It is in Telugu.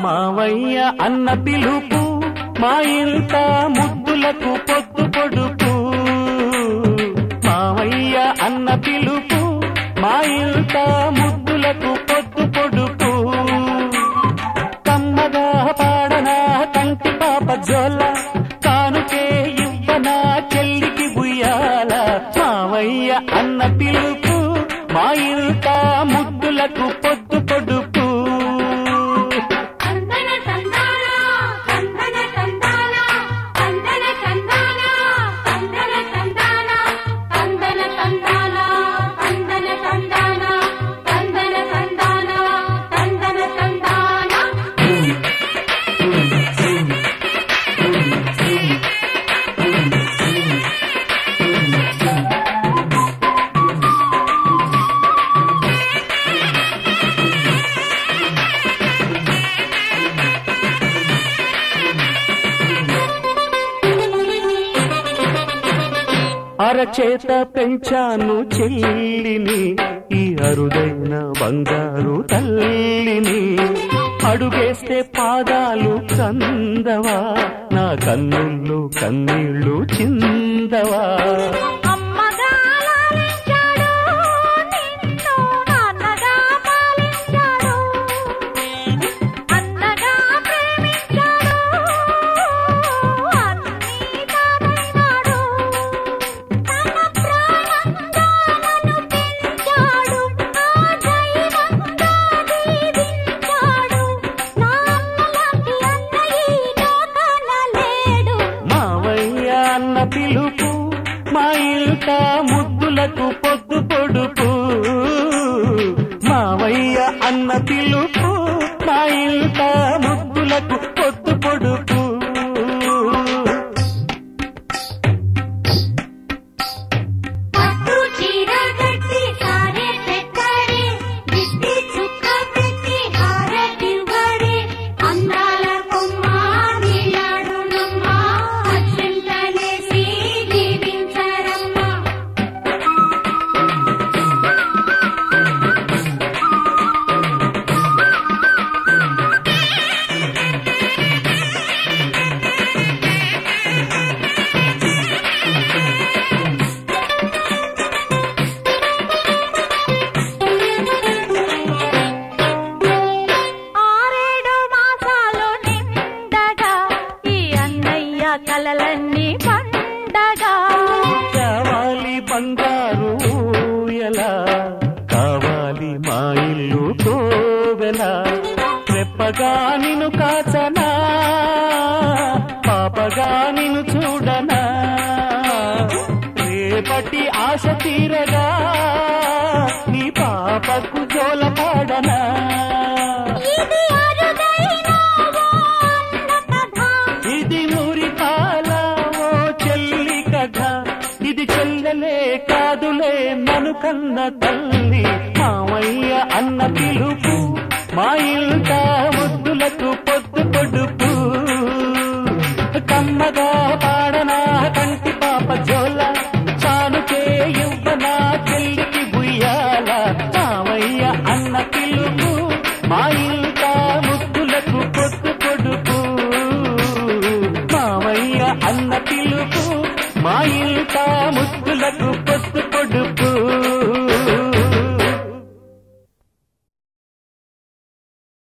మావయ్య అన్న పిలుపు మా ఇంట ముద్దులకు పొద్దు పొడుపు మావయ్య అన్న పిలుపు మా ఇంట ముద్దులకు పొద్దు పొడుపు కమ్మగా పాడనా కంటి పాప జోల కానుకే ఇవ్వనా చెల్లికి బుయ్యాల మావయ్య అన్న పిలుపు మా ఇంట ముద్దులకు పొద్దు పొడుపు అరచేత పెంచాను చెల్లిని ఈ అరుదైన బంగారు తల్లిని అడుగేస్తే పాదాలు కందవా నా కన్నుల్లో కన్నీళ్లు చిందవా పిలుపు మా ఇంట ముద్దులకు పొద్దు పొడుపు మావయ్య అన్న పిలుపు మా ఇంట ముద్దులకు పొద్దు పొడుపు కలలన్నీ పండగా కావాలి బంగారు ఎలా కావాలి మా ఇల్లు కోవెలా రెప్పగా నిన్ను కాచనా పాపగా నిన్ను చూడనా రేపటి ఆశ తీరగా నీ పాపకు జోల పాడనా ఇది చెల్లెలే కాదులే నన్ను కన్న తల్లి మావయ్య అన్న పిలుపు మా ఇంట ముద్దులకు పొద్దు పొడుపు కమ్మగా పాడనా కంటి పాప జోల చానుకే ఇవ్వనా చెల్లికి బుయ్యాల మావయ్య అన్న పిలుపు మా ఇంట ముద్దులకు పొద్దు పొడుపు మావయ్య అన్న పిలుపు మా ఇంట ముద్దులకు పొద్దు పొడుపు